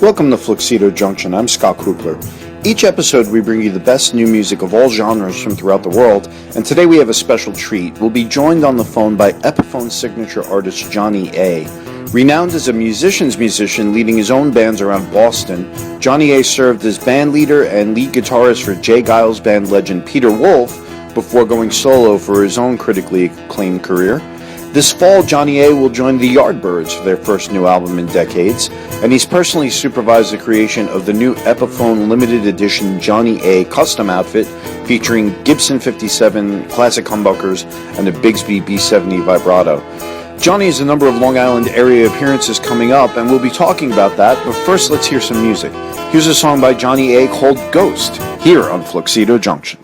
Welcome to FLUXEDO Junction. I'm Scott Krupler. Each episode we bring you the best new music of all genres from throughout the world, and today we have a special treat. We'll be joined on the phone by Epiphone signature artist Johnny A. Renowned as a musician's musician leading his own bands around Boston, Johnny A served as bandleader and lead guitarist for Jay Giles band legend Peter Wolf before going solo for his own critically acclaimed career. This fall, Johnny A will join the Yardbirds for their first new album in decades, and he's personally supervised the creation of the new Epiphone limited edition Johnny A custom outfit featuring Gibson 57 classic humbuckers and a Bigsby B70 vibrato. Johnny has a number of Long Island area appearances coming up, and we'll be talking about that, but first let's hear some music. Here's a song by Johnny A called Ghost, here on FLUXEDO Junction.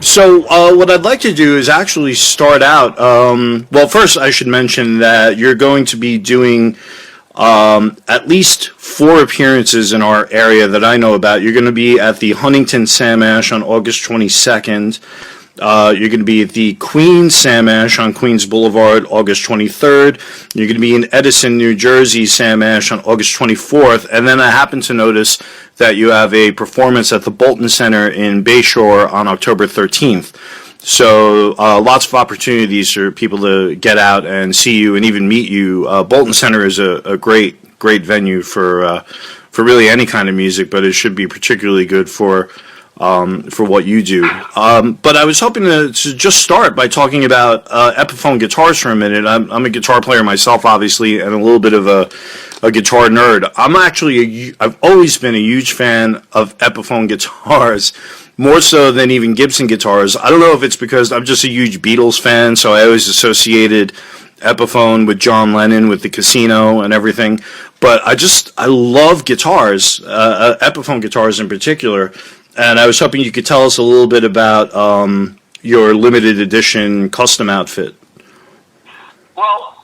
So what I'd like to do is actually start out, well, first I should mention that you're going to be doing at least 4 appearances in our area that I know about. You're going to be at the Huntington Sam Ash on August 22nd. You're going to be at the Queens Sam Ash on Queens Boulevard August 23rd. You're going to be in Edison, New Jersey Sam Ash on August 24th. And then I happen to notice that you have a performance at the Bolton Center in Bayshore on October 13th. So lots of opportunities for people to get out and see you and even meet you. Bolton Center is a great venue for really any kind of music, but it should be particularly good for what you do. But I was hoping to just start by talking about Epiphone guitars for a minute. I'm a guitar player myself, obviously, and a little bit of a guitar nerd. I've always been a huge fan of Epiphone guitars, more so than even Gibson guitars. I don't know if it's because I'm just a huge Beatles fan, so I always associated Epiphone with John Lennon, with the Casino and everything. But I love guitars, Epiphone guitars in particular. And I was hoping you could tell us a little bit about your limited edition custom outfit. Well,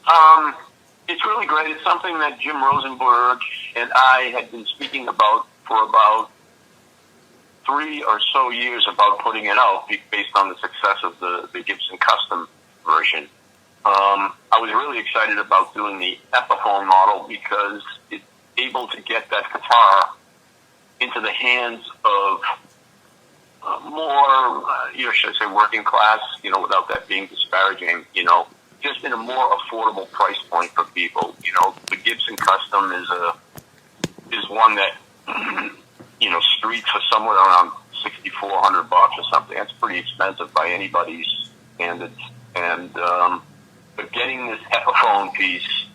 it's really great. It's something that Jim Rosenberg and I had been speaking about for about 3 or so years about putting it out based on the success of the Gibson custom version. I was really excited about doing the Epiphone model because it's able to get that guitar into the hands of more, should I say, working class, without that being disparaging, just in a more affordable price point for people. The Gibson Custom is one that, streets for somewhere around $6,400 or something. That's pretty expensive by anybody's standards. And but getting this Epiphone piece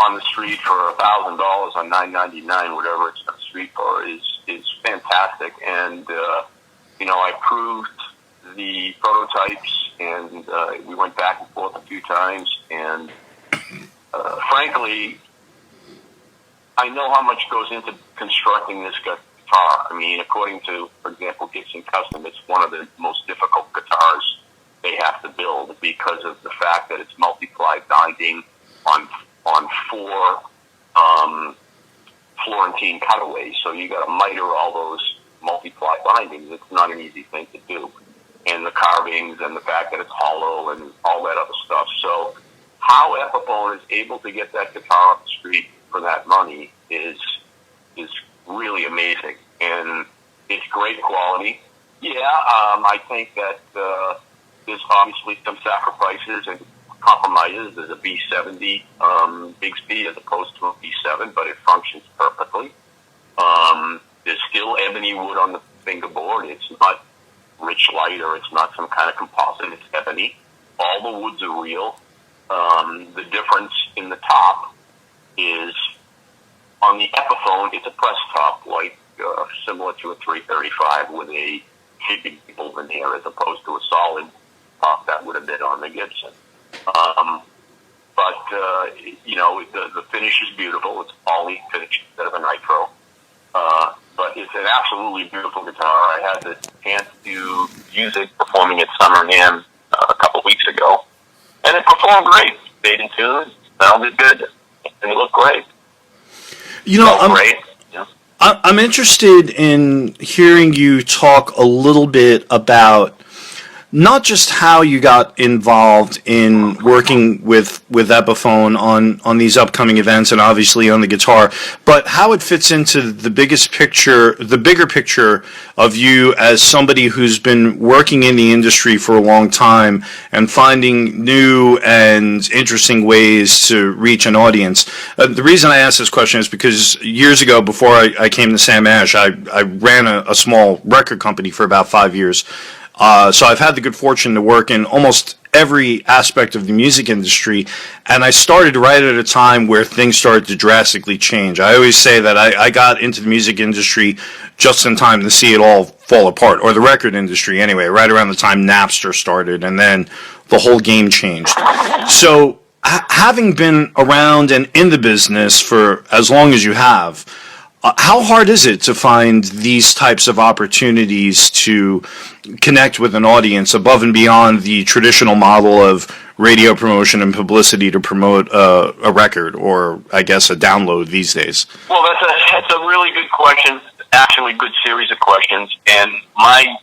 on the street for $1,000 or $999, whatever it's on the street for, is fantastic. And I proved the prototypes, and we went back and forth a few times. And frankly, I know how much goes into constructing this guitar. I mean, according to, for example, Gibson Custom, it's one of the most difficult guitars they have to build because of the fact that it's multi-ply binding on 4 Florentine cutaways. So you got to miter all those multi-ply bindings. It's not an easy thing to do. And the carvings and the fact that it's hollow and all that other stuff. So how Epiphone is able to get that guitar off the street for that money is really amazing. And it's great quality. Yeah, I think that there's obviously some sacrifices and compromises. There's a B70 Bigsby as opposed to a B7, but it functions perfectly. There's still ebony wood on the fingerboard. It's not rich light or it's not some kind of composite. It's ebony. All the woods are real. The difference in the top is on the Epiphone, it's a press top, like similar to a 335 with a shaping veneer as opposed to a solid top that would have been on the Gibson. The finish is beautiful. It's poly finish instead of a nitro. But it's an absolutely beautiful guitar. I had the chance to use it performing at Summer NAMM a couple weeks ago. And it performed great. Stayed in tune, sounded good, and it looked great. I'm interested in hearing you talk a little bit about not just how you got involved in working with Epiphone on these upcoming events and obviously on the guitar, but how it fits into the bigger picture of you as somebody who's been working in the industry for a long time and finding new and interesting ways to reach an audience. The reason I ask this question is because years ago, before I came to Sam Ash, I ran a small record company for about 5 years. So I've had the good fortune to work in almost every aspect of the music industry, and I started right at a time where things started to drastically change. I always say that I got into the music industry just in time to see it all fall apart, or the record industry anyway, right around the time Napster started, and then the whole game changed. So having been around and in the business for as long as you have, how hard is it to find these types of opportunities to connect with an audience above and beyond the traditional model of radio promotion and publicity to promote a record or, I guess, a download these days? Well, that's a really good question, actually good series of questions. And my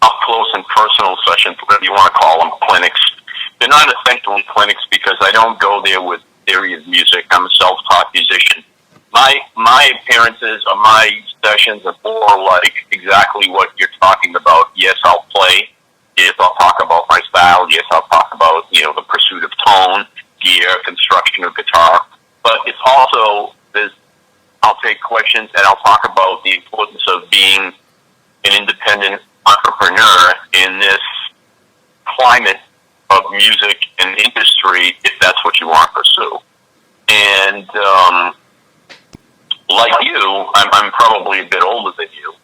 up-close and personal sessions, whatever you want to call them, clinics, they're not essentially clinics because I don't go there with theory of music. I'm a self-taught musician. my appearances or my sessions are more like exactly what you're talking about. Yes, I'll play. Yes, I'll talk about my style. Yes, I'll talk about, the pursuit of tone, gear, construction of guitar. But it's also, I'll take questions and I'll talk about the importance of being an independent entrepreneur in this climate of music and industry, if that's what you want to pursue. And like you, I'm probably a bit older than you,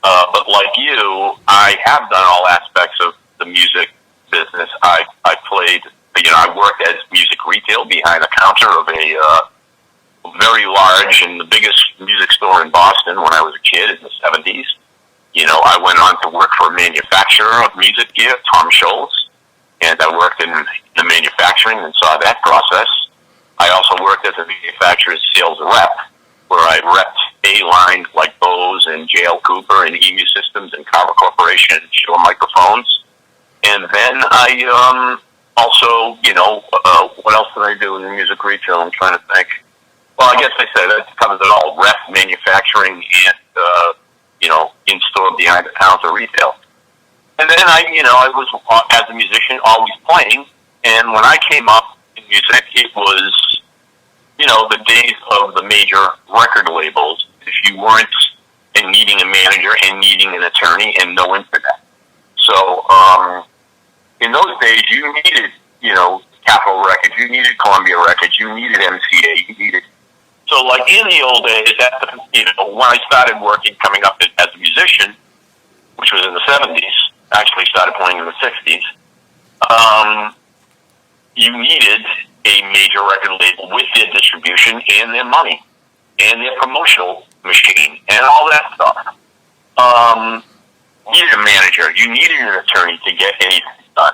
but like you, I have done all aspects of the music business. I played, I worked as music retail behind the counter of a very large and the biggest music store in Boston when I was a kid in the 70s. I went on to work for a manufacturer of music gear, Tom Scholl's, and I worked in the manufacturing and saw that process. I also worked as a manufacturer's sales rep, where I repped A-line like Bose and J.L. Cooper and EMU Systems and Carver Corporation and Shure microphones. And then I also, what else did I do in the music retail? I'm trying to think. Well, I guess I said that covers it all. Rep, manufacturing, and, in-store behind-the-counter retail. And then I was, as a musician, always playing. And when I came up in music, it was, the days of the major record labels. If you weren't and needing a manager and needing an attorney and no internet. So, in those days, you needed, Capitol Records, you needed Columbia Records, you needed MCA, you needed. So, like in the old days, when I started working, coming up as a musician, which was in the 70s, actually started playing in the 60s, you needed a major record label with their distribution and their money and their promotional machine and all that stuff. You needed a manager. You needed an attorney to get anything done.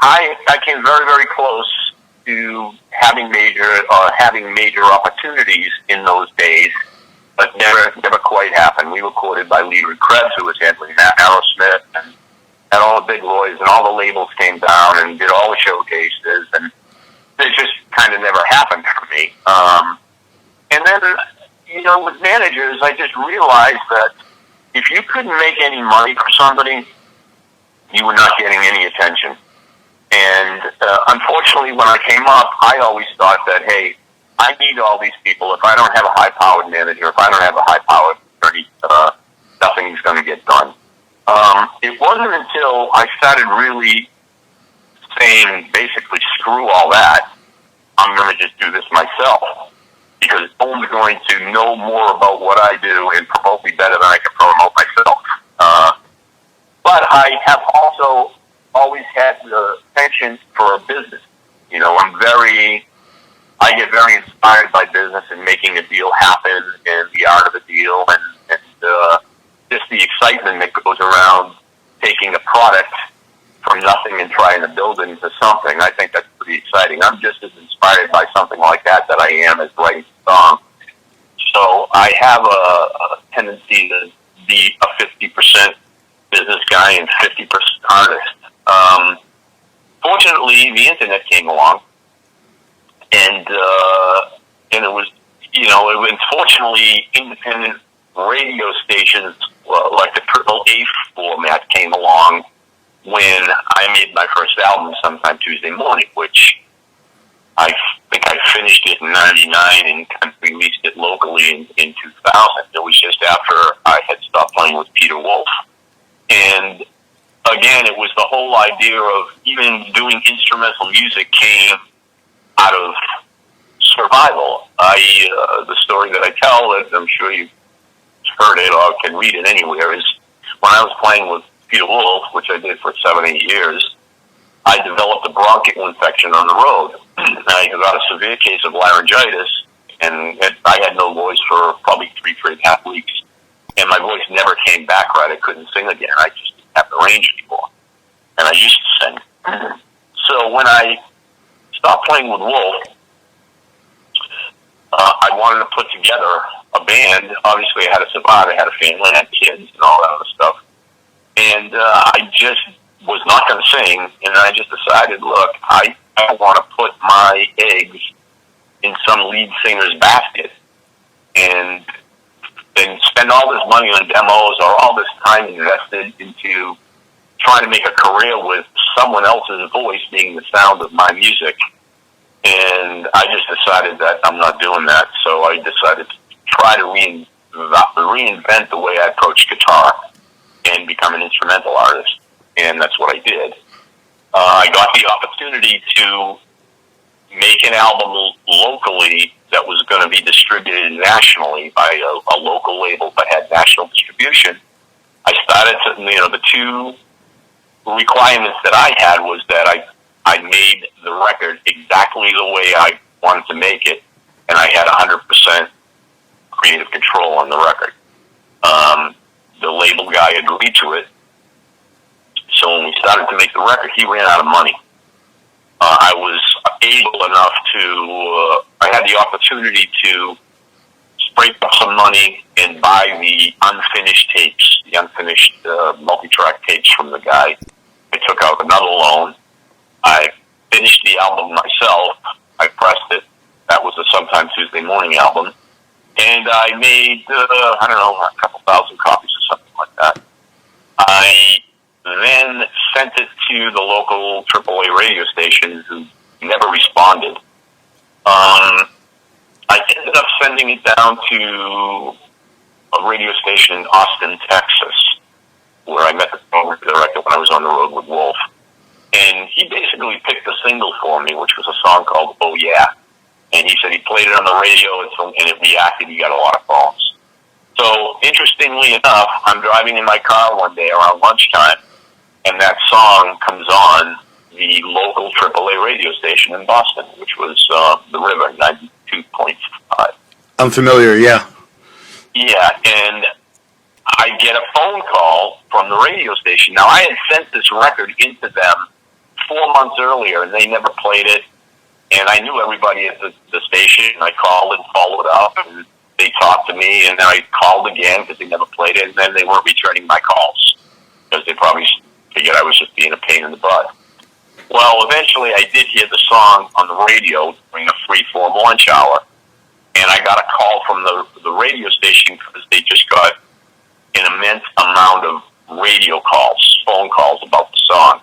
I came very, very close to having major opportunities in those days, but never quite happened. We were quoted by Leader and Krebs, who was handling Aerosmith, and all the big boys, and all the labels came down and did all the showcases, and it just kind of never happened for me. And then, with managers, I just realized that if you couldn't make any money for somebody, you were not getting any attention. And unfortunately, when I came up, I always thought that, hey, I need all these people. If I don't have a high-powered manager, if I don't have a high-powered attorney, nothing's going to get done. It wasn't until I started really saying, basically, screw all that, I'm going to just do this myself, because no one's going to know more about what I do and promote me better than I can promote myself. But I have also always had the penchant for a business. I get very inspired by business and making a deal happen and the art of a deal and just the excitement that goes around taking a product from nothing and trying to build it into something. I think that's pretty exciting. I'm just as inspired by something like that I am as writing a song. So I have a tendency to be a 50% business guy and 50% artist. Fortunately, the internet came along, and it was, fortunately, independent radio stations like the Triple A format came along when I made my first album sometime Tuesday morning, which I think I finished it in 99 and kind of released it locally in 2000. It was just after I had stopped playing with Peter Wolf. And again, it was the whole idea of even doing instrumental music came out of survival. The story that I tell, that I'm sure you've heard it or can read it anywhere, is when I was playing with Peter Wolf, which I did for 7-8 years, I developed a bronchial infection on the road. I got a severe case of laryngitis, and I had no voice for probably 3.5 weeks. And my voice never came back right. I couldn't sing again. I just didn't have the range anymore. And I used to sing. So when I stopped playing with Wolf, I wanted to put together a band. Obviously, I had to survive. I had a family, I had kids, and all that other stuff. And I just was not going to sing. And I just decided, look, I don't want to put my eggs in some lead singer's basket and then spend all this money on demos or all this time invested into trying to make a career with someone else's voice being the sound of my music. And I just decided that I'm not doing that. So I decided to try to reinvent the way I approach guitar and become an instrumental artist. And that's what I did. I got the opportunity to make an album locally that was going to be distributed nationally by a local label but had national distribution. I started to, the two requirements that I had was that I made the record exactly the way I wanted to make it, and I had 100% creative control on the record. The label guy agreed to it, so when we started to make the record, he ran out of money. I was able enough to, I had the opportunity to scrape up some money and buy the unfinished tapes, the unfinished multi-track tapes from the guy. I took out another loan. I finished the album myself. I pressed it. That was a Sometime Tuesday Morning album. And I made, a couple thousand copies or something like that. I then sent it to the local AAA radio station who never responded. I ended up sending it down to a radio station in Austin, Texas, where I met the program director when I was on the road with Wolf. And he basically picked a single for me, which was a song called Oh Yeah. And he said he played it on the radio and it reacted. He got a lot of phones. So, interestingly enough, I'm driving in my car one day around lunchtime, and that song comes on the local AAA radio station in Boston, which was The River, 92.5. I'm familiar, yeah. Yeah, and I get a phone call from the radio station. Now, I had sent this record into them 4 months earlier, and they never played it. And I knew everybody at the station, and I called and followed up, and they talked to me, and then I called again because they never played it, and then they weren't returning my calls because they probably figured I was just being a pain in the butt. Well, eventually I did hear the song on the radio during a free-form lunch hour, and I got a call from the radio station because they just got an immense amount of radio calls, phone calls about the song.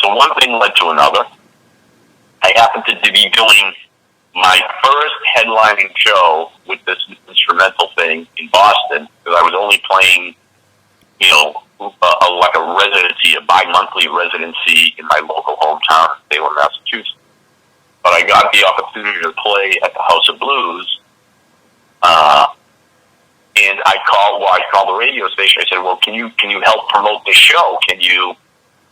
So one thing led to another. I happened to be doing my first headlining show with this instrumental thing in Boston because I was only playing, like a residency, a bi-monthly residency in my local hometown of Salem, Massachusetts. But I got the opportunity to play at the House of Blues, and I called the radio station. I said, well, can you help promote this show? Can you,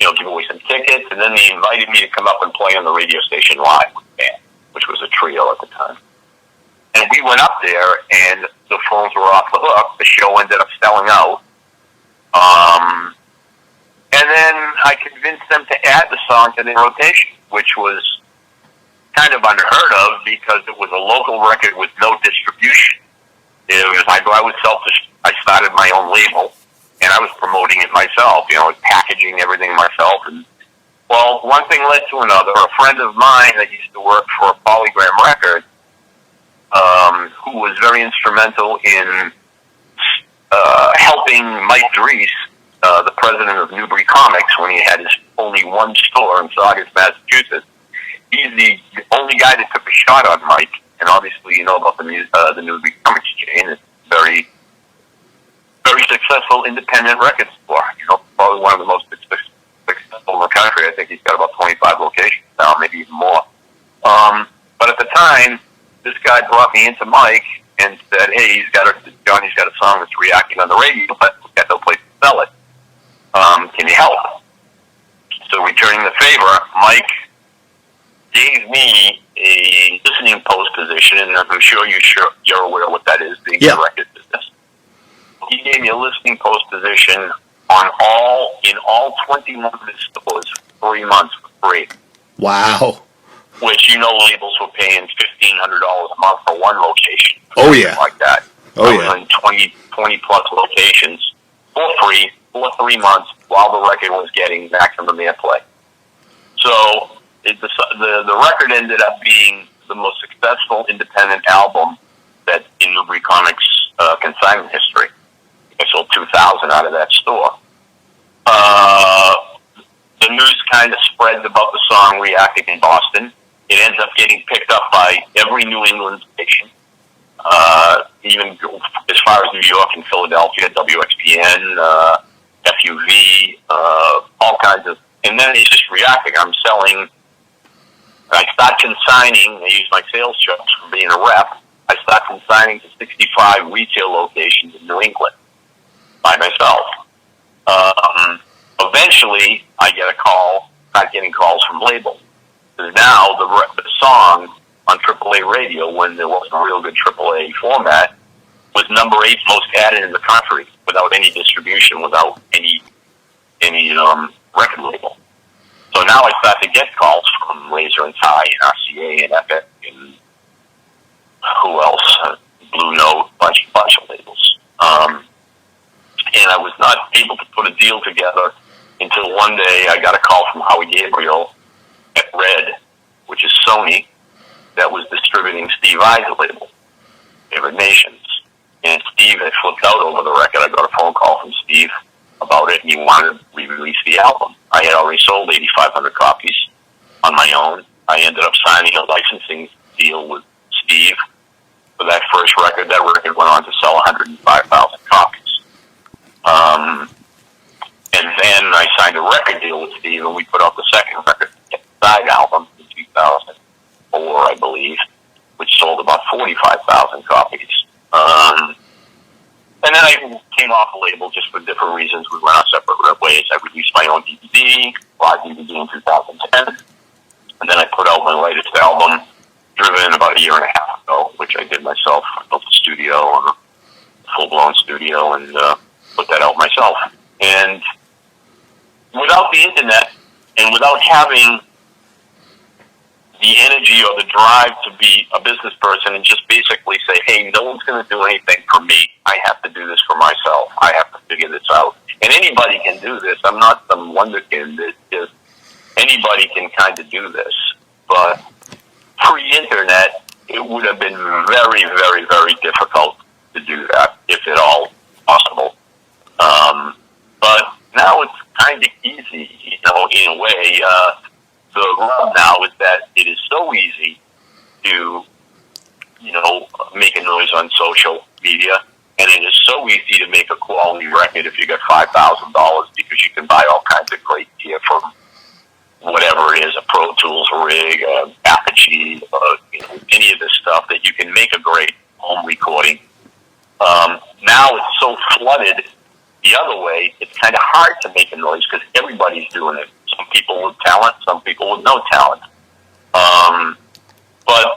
give away some tickets? And then they invited me to come up and play on the radio station live with the band, which was a trio at the time. And we went up there, and the phones were off the hook. The show ended up selling out. And then I convinced them to add the song to the rotation, which was kind of unheard of because it was a local record with no distribution. It was, I was selfish. I started my own label, and I was promoting it myself, packaging everything myself. And, well, one thing led to another. A friend of mine that used to work for Polygram Records, who was very instrumental in helping Mike Dries, the president of Newbury Comics, when he had his only one store in Saugus, Massachusetts. He's the only guy that took a shot on Mike, and obviously you know about the Newbury Comics chain. It's very, very successful independent record store. Probably one of the most successful in the country. I think he's got about 25 locations now, maybe even more. But at the time, this guy brought me into Mike and said, hey, Johnny's got a song that's reacting on the radio, but we've got no place to sell it. Can you help? So returning the favor, Mike gave me a listening post position, and I'm sure you're aware what that is, being in the record business. He gave me a listening post position in all 21 of his stores for 3 months for free. Wow. Which, labels were paying $1,500 a month for one location. Oh, yeah. Like that. I was in 20 plus locations for free for 3 months while the record was getting maximum airplay. So the record ended up being the most successful independent album that in Newbury Comics consignment history. I sold 2,000 out of that store. The news kind of spreads about the song reacting in Boston. It ends up getting picked up by every New England station, even as far as New York and Philadelphia, WXPN, FUV, all kinds of, and then it's just reacting. I start consigning, I use my sales chops for being a rep, I start consigning to 65 retail locations in New England by myself. Eventually, I get a call, start getting calls from labels. Because now the song on AAA radio, when there wasn't a real good AAA format, was number 8 most added in the country without any distribution, without any record label. So now I start to get calls from Laser and Tie and RCA and Epic and who else? Blue Note, bunch of labels. And I was not able to put a deal together until one day I got a call from Howie Gabriel at Red, which is Sony, that was distributing Steve Vai's label, Favorite Nations. And Steve had flipped out over the record. I got a phone call from Steve about it, and he wanted to re-release the album. I had already sold 8,500 copies on my own. I ended up signing a licensing deal with Steve for that first record. That record went on to sell 105,000 copies. And then I signed a record deal with Steve, and we put out the second record, the side album, in 2004, I believe, which sold about 45,000 copies. And then I came off the label just for different reasons. We went our separate ways. I released my own DVD, live DVD in 2010. And then I put out my latest album, Driven, about a year and a half ago, which I did myself. I built a studio, a full-blown studio, and put that out myself. And without the internet and without having the energy or the drive to be a business person and just basically say, hey, no one's going to do anything for me. I have to do this for myself. I have to figure this out. And anybody can do this. I'm not some wonderkind. Just anybody can kind of do this. But pre-internet, it would have been very, very, very difficult to do that, if at all possible. But now it's kind of easy, in a way. The rub now is that it is so easy to, make a noise on social media, and it is so easy to make a quality record if you got $5,000 because you can buy all kinds of great gear from whatever it is, a Pro Tools rig, Apogee, any of this stuff that you can make a great home recording. Now it's so flooded the other way, it's kind of hard to make a noise because everybody's doing it. Some people with talent, some people with no talent. But,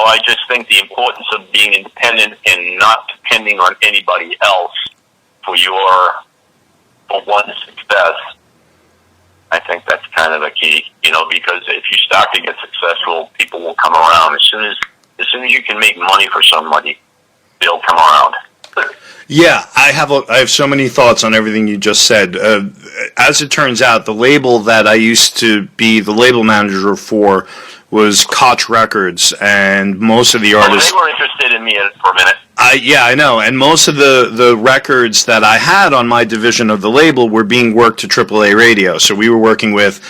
I just think the importance of being independent and not depending on anybody else for one's success, I think that's kind of the key, because if you start to get successful, people will come around. As soon as you can make money for somebody, they'll come around. Yeah, I have so many thoughts on everything you just said. As it turns out, the label that I used to be the label manager for was Koch Records, and most of the artists... they were interested in me for a minute. I know, and most of the records that I had on my division of the label were being worked to AAA radio, so we were working with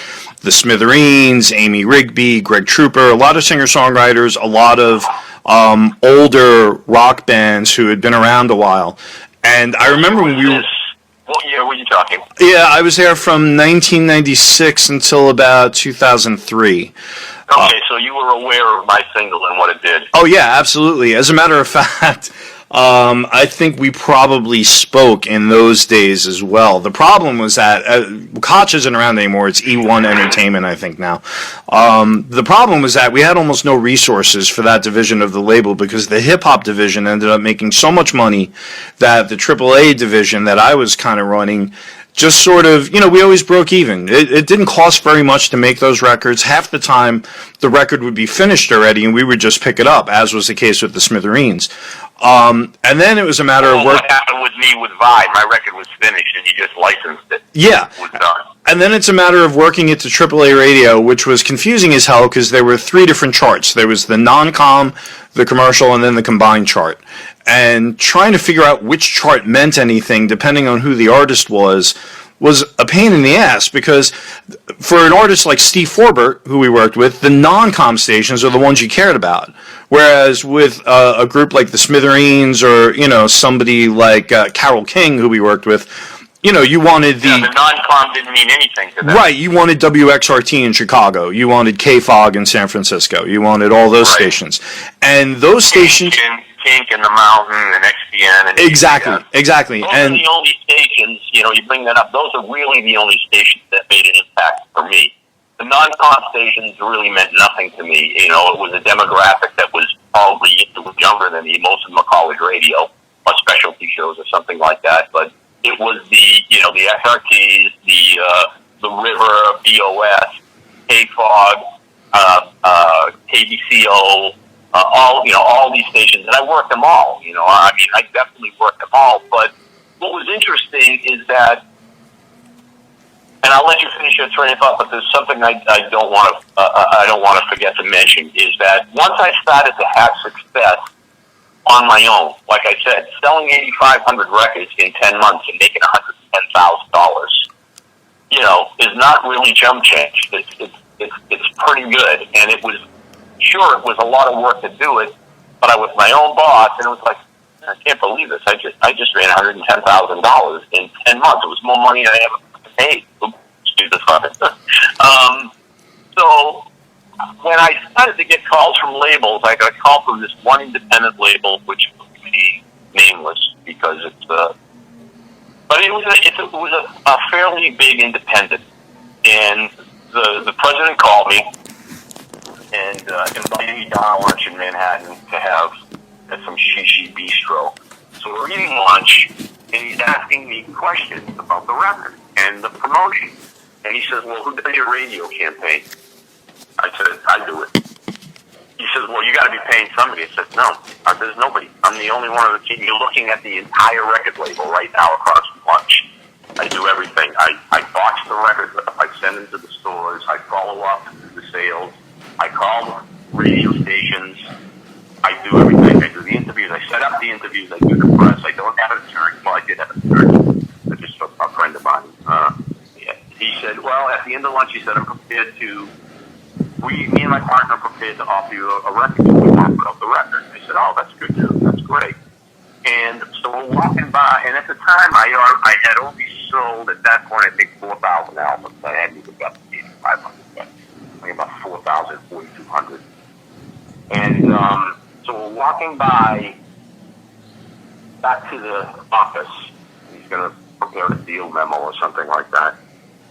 the Smithereens, Amy Rigby, Greg Trooper, a lot of singer-songwriters, a lot of older rock bands who had been around a while. And I remember when we were... What year were you talking? Yeah, I was there from 1996 until about 2003. Okay, so you were aware of my single and what it did. Oh, yeah, absolutely. As a matter of fact, I think we probably spoke in those days as well. The problem was that Koch isn't around anymore. It's E1 Entertainment, I think, now. The problem was that we had almost no resources for that division of the label because the hip-hop division ended up making so much money that the AAA division that I was kind of running just sort of, we always broke even. It didn't cost very much to make those records. Half the time, the record would be finished already, and we would just pick it up, as was the case with the Smithereens. And then it was a matter of work. What happened with me with Vai? My record was finished, and he just licensed it. Yeah. It was done. And then it's a matter of working it to AAA radio, which was confusing as hell because there were 3 different charts. There was the non-com, the commercial, and then the combined chart. And trying to figure out which chart meant anything, depending on who the artist was a pain in the ass, because for an artist like Steve Forbert, who we worked with, the non-com stations are the ones you cared about. Whereas with a group like the Smithereens or, somebody like Carole King, who we worked with, you wanted the non-com didn't mean anything to them. Right, you wanted WXRT in Chicago. You wanted KFOG in San Francisco. You wanted all those stations. And those stations... Kink and the Mountain and XPN. And exactly. Those are the only stations, you bring that up, those are really the only stations that made an impact for me. The non-com stations really meant nothing to me. It was a demographic that was probably younger than me. Most of them are college radio or specialty shows or something like that. But it was the SRTs, the River, BOS, KFOG, KBCO, all these stations, and I worked them all. I definitely worked them all. But what was interesting is that, and I'll let you finish your train of thought. But there's something I don't want to forget to mention is that once I started to have success on my own, like I said, selling 8,500 records in 10 months and making $110,000, is not really jump change. It's pretty good, and it was. Sure, it was a lot of work to do it, but I was my own boss, and it was like, I can't believe this. I just ran $110,000 in 10 months. It was more money than I ever paid. Stupid fucker. So when I started to get calls from labels, I got a call from this one independent label, which will be nameless because it's but it was a fairly big independent, and the president called me and invited me down to lunch in Manhattan to have at some Shishi Bistro. So we're eating lunch, and he's asking me questions about the record and the promotion. And he says, well, who does your radio campaign? I said, I do it. He says, well, you got to be paying somebody. I said, no, there's nobody. I'm the only one of the team. You're looking at the entire record label right now across from lunch. I do everything. I box the records up. I send them to the stores. I follow up the sales. I call radio stations. I do everything. I do the interviews. I set up the interviews. I do the press. I don't have an attorney. Well, I did have an attorney. I just a friend of mine. He said, well, at the end of lunch, he said, I'm prepared to, me and my partner are prepared to offer you a record. We offered up the record. I said, oh, that's good news. That's great. And so we're walking by, and at the time, I had only sold, at that point, I think 4,000 albums. I hadn't even got to 8,500, but I think about 4,000, 4,200. And so we're walking by back to the office. He's going to prepare a deal memo or something like that.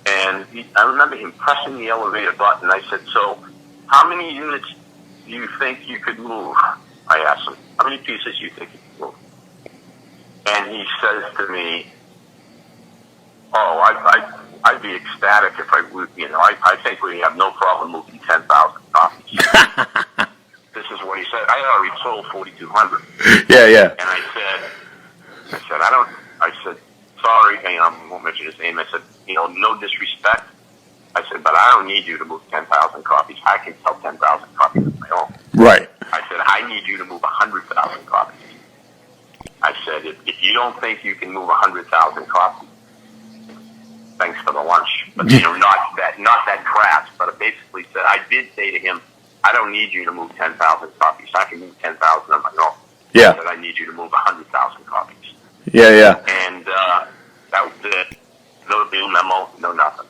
And I remember him pressing the elevator button. I said, so how many units do you think you could move? I asked him, how many pieces do you think you could move? And he says to me, oh, I'd be ecstatic if I would, I think we have no problem moving 10,000 copies. This is what he said. I already sold 4,200. Yeah. And I said, sorry, I won't mention his name. I said, no disrespect. I said, but I don't need you to move 10,000 copies. I can sell 10,000 copies of my own. Right. I said, I need you to move 100,000 copies. I said, if you don't think you can move 100,000 copies, thanks for the lunch. But, not that crass. But I basically said, I did say to him, I don't need you to move 10,000 copies. I can move 10,000 on my own. Yeah. I said, I need you to move 100,000 copies. Yeah. And that was it. No deal memo, no nothing.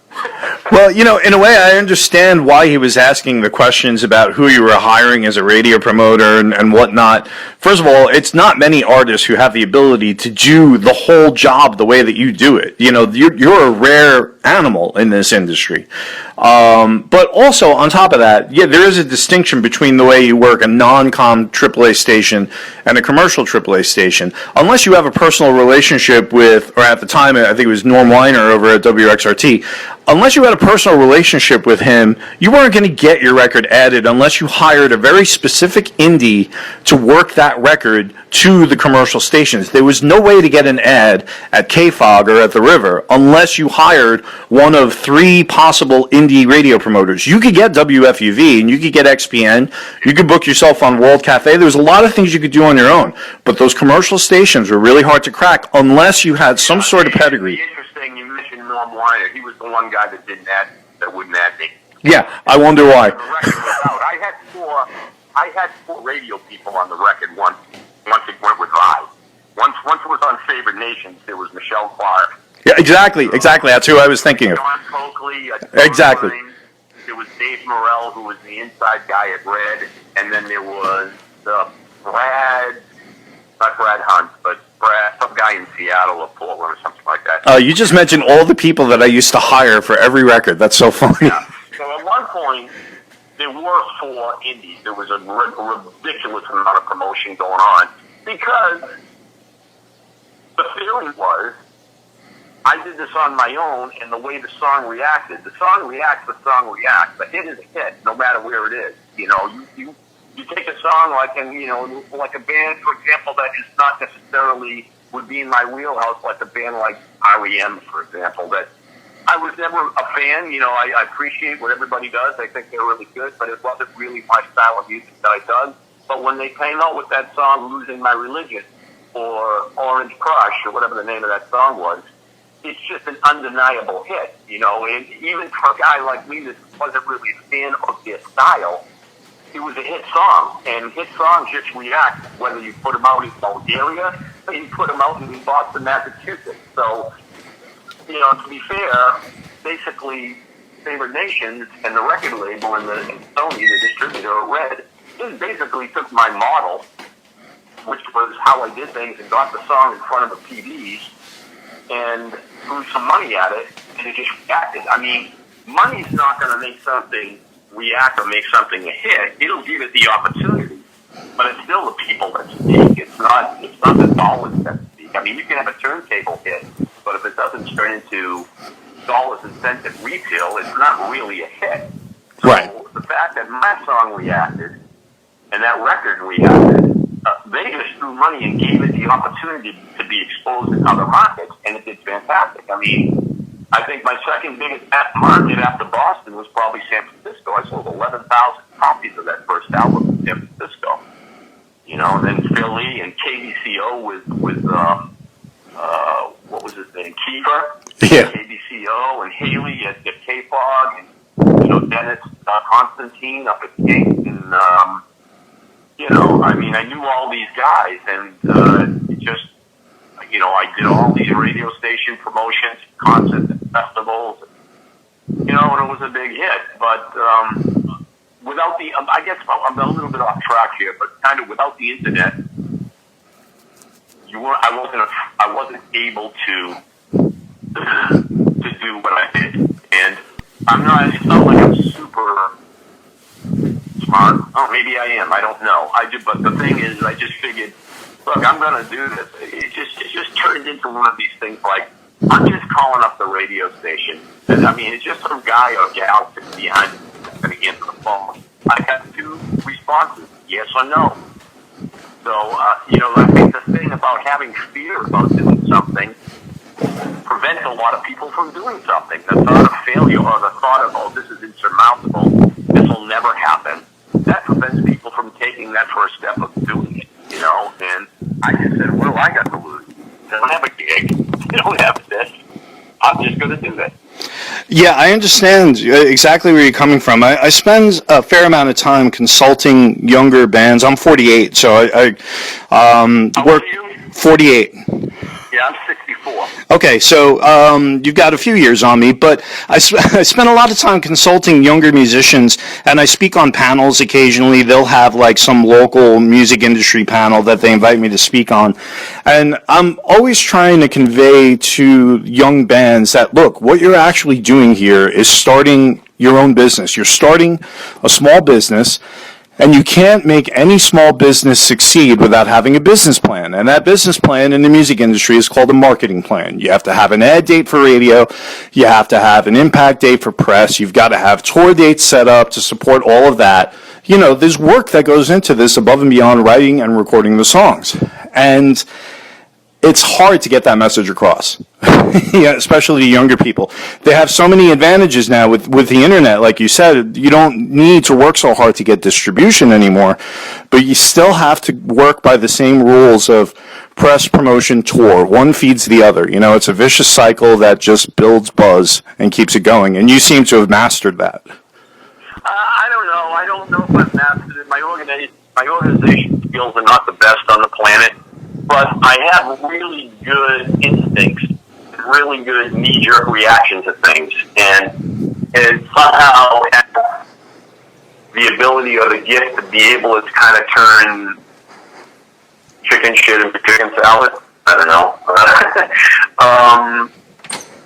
Well, in a way, I understand why he was asking the questions about who you were hiring as a radio promoter and whatnot. First of all, it's not many artists who have the ability to do the whole job the way that you do it. You're a rare animal in this industry. But also, on top of that, yeah, there is a distinction between the way you work a non-com AAA station and a commercial AAA station. Unless you have a personal relationship with, or at the time, I think it was Norm Weiner over at WXRT, unless you had a personal relationship with him, you weren't going to get your record added unless you hired a very specific indie to work that record to the commercial stations. There was no way to get an ad at KFOG or at the River unless you hired one of 3 possible indie radio promoters. You could get WFUV and you could get XPN. You could book yourself on World Cafe. There was a lot of things you could do on your own. But those commercial stations were really hard to crack unless you had some sort of pedigree. Interesting, you mentioned Norm Weiner. He was the one guy that wouldn't add me. Yeah, I wonder why. The record was out. I had 4 radio people on the record once it went with Vibe. Once it was on Favored Nations, there was Michelle Clark. Yeah, exactly. That's who I was thinking of. John Coakley. Exactly. There was Dave Morrell, who was the inside guy at Red, and then there was not Brad Hunt, but some guy in Seattle or Portland or something like that. You just mentioned all the people that I used to hire for every record. That's so funny. Yeah. So at one point, there were 4 indies. There was a ridiculous amount of promotion going on because the theory was I did this on my own, and the way the song reacted, the song reacts. The hit is a hit, no matter where it is. You know, you take a song like a band, for example, that is not necessarily would be in my wheelhouse, like a band like REM, for example, that I was never a fan. You know, I appreciate what everybody does. I think they're really good, but it wasn't really my style of music that I dug. But when they came out with that song, Losing My Religion, or Orange Crush, or whatever the name of that song was, it's just an undeniable hit, you know, and even for a guy like me that wasn't really a fan of their style, it was a hit song, and hit songs just react, whether you put them out in Bulgaria, or you put them out in Boston, Massachusetts. So, you know, to be fair, basically, Favored Nations and the record label and Sony, the distributor at Red, just basically took my model, which was how I did things, and got the song in front of the PDs, and threw some money at it, and it just reacted. I mean, money's not going to make something react or make something a hit. It'll give it the opportunity, but it's still the people that speak. It's not the dollars that speak. I mean, you can have a turntable hit, but if it doesn't turn into dollars and cents at retail, it's not really a hit. So right. The fact that my song reacted and that record reacted, they just threw money and gave it the opportunity to be exposed in other markets, and it did fantastic. I mean, I think my second biggest market after Boston was probably San Francisco. I sold 11,000 copies of that first album in San Francisco. You know, and then Philly and KBCO with what was his name, Kiefer? Yeah. KBCO and Haley at KFOG, and, you know, Dennis Constantine up at King, and, you know, I mean, I knew all these guys, and it just, you know, I did all these radio station promotions, concerts, and festivals, you know, and it was a big hit. But without the, I guess I'm a little bit off track here, but kind of without the internet, I wasn't able to do what I did, and it's not like I'm super smart. Oh, maybe I am. I don't know. But the thing is, I just figured, look, I'm going to do this. It just turned into one of these things like, I'm just calling up the radio station. And, I mean, it's just some guy or gal sitting behind me that's going to answer the phone. I have 2 responses, yes or no. So, you know, I think the thing about having fear about doing something prevents a lot of people from doing something. The thought of failure or the thought of, oh, this is insurmountable, this will never happen, that prevents people from taking that first step of doing it, you know. And I just said, what do I got to lose? I don't have a gig. I don't have this. I'm just going to do this. Yeah, I understand exactly where you're coming from. I spend a fair amount of time consulting younger bands. I'm 48, so I work 48. Yeah, I'm 64. Okay, so you've got a few years on me, but I spend a lot of time consulting younger musicians, and I speak on panels occasionally. They'll have like some local music industry panel that they invite me to speak on, and I'm always trying to convey to young bands that, look, what you're actually doing here is starting your own business. You're starting a small business, and you can't make any small business succeed without having a business plan. And that business plan in the music industry is called a marketing plan. You have to have an ad date for radio. You have to have an impact date for press. You've got to have tour dates set up to support all of that. You know, there's work that goes into this above and beyond writing and recording the songs. And it's hard to get that message across, yeah, especially to younger people. They have so many advantages now with the internet. Like you said, you don't need to work so hard to get distribution anymore, but you still have to work by the same rules of press, promotion, tour. One feeds the other. You know, it's a vicious cycle that just builds buzz and keeps it going, and you seem to have mastered that. I don't know. I don't know if I've mastered it. My organization skills are not the best on the planet. But I have really good instincts, really good knee-jerk reaction to things, and somehow have the ability or the gift to be able to kind of turn chicken shit into chicken salad. I don't know.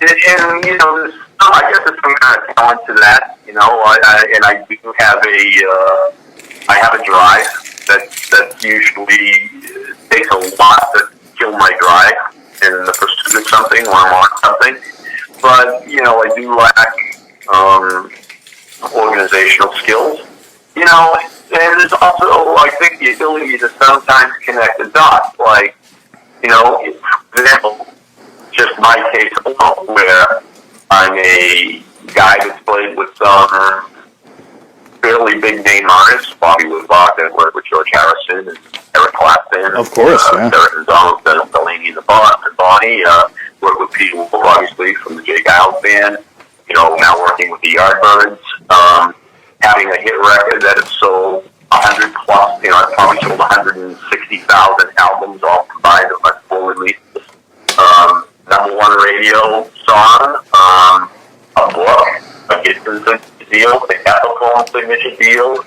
And you know, I guess there's some kind of talent to that. You know, I do have I have a drive that usually takes a lot to kill my drive in the pursuit of something or I'm on something. But, you know, I do lack organizational skills. You know, and there's also, I think, the ability to sometimes connect the dots. Like, you know, for example, just my case alone, where I'm a guy that's played with some fairly big name artists, Bobby Woodbach, that worked with George Harrison and Eric Clapton. Of course, yeah. Derek and Donald, Delaney and Bonnie, worked with Pete Wolf, obviously, from the Jay Giles Band, you know, now working with the Yardbirds, having a hit record that has sold 100 plus, you know, I've probably sold 160,000 albums all combined of my full releases, #1 radio song, a book, a Gibson deal, the Epiphone signature deal,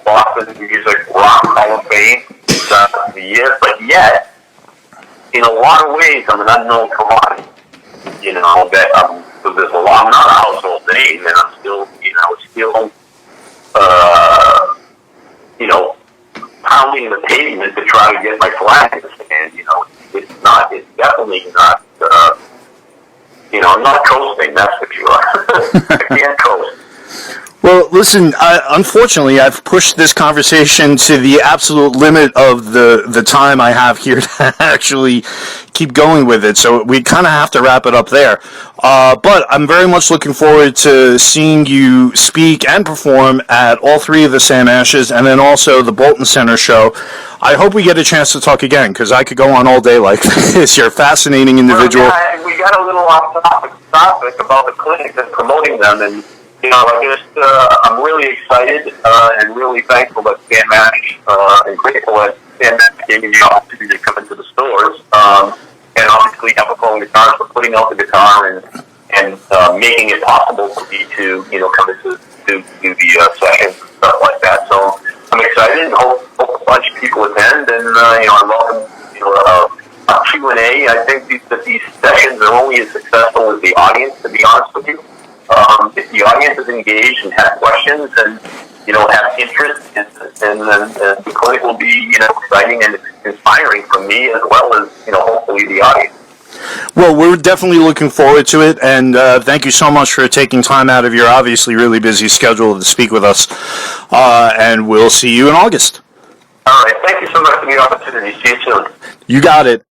Boston Music Rock Hall of Fame of the year, but yet, in a lot of ways, I'm an unknown commodity. You know, that so there's a lot, I'm not a household name, and I'm still, you know, pounding the pavement to try to get my flag in the stand. You know, it's definitely not, you know, I'm not coasting, that's for sure. I can't coast. Well, listen, unfortunately, I've pushed this conversation to the absolute limit of the time I have here to actually keep going with it, so we kind of have to wrap it up there. But I'm very much looking forward to seeing you speak and perform at all three of the Sam Ashes and then also the Bolton Center show. I hope we get a chance to talk again, because I could go on all day like this. You're a fascinating individual. Well, yeah, we got a little off topic about the clinics and promoting them, and you know, I'm really excited and really thankful that Sam Ash and grateful that Sam Ash gave me the opportunity to come into the stores, and obviously Epiphone Guitars for putting out the guitar and making it possible for me to, you know, come into do the sessions and stuff like that. So I'm excited and hope a bunch of people attend, and you know, I welcome, you know, a Q&A. I think that these sessions are only as successful as the audience, to be honest with you. If the audience is engaged and has questions and, you know, have interest, and the clinic will be, you know, exciting and inspiring for me as well as, you know, hopefully the audience. Well, we're definitely looking forward to it, and thank you so much for taking time out of your obviously really busy schedule to speak with us, and we'll see you in August. All right. Thank you so much for the opportunity. See you soon. You got it.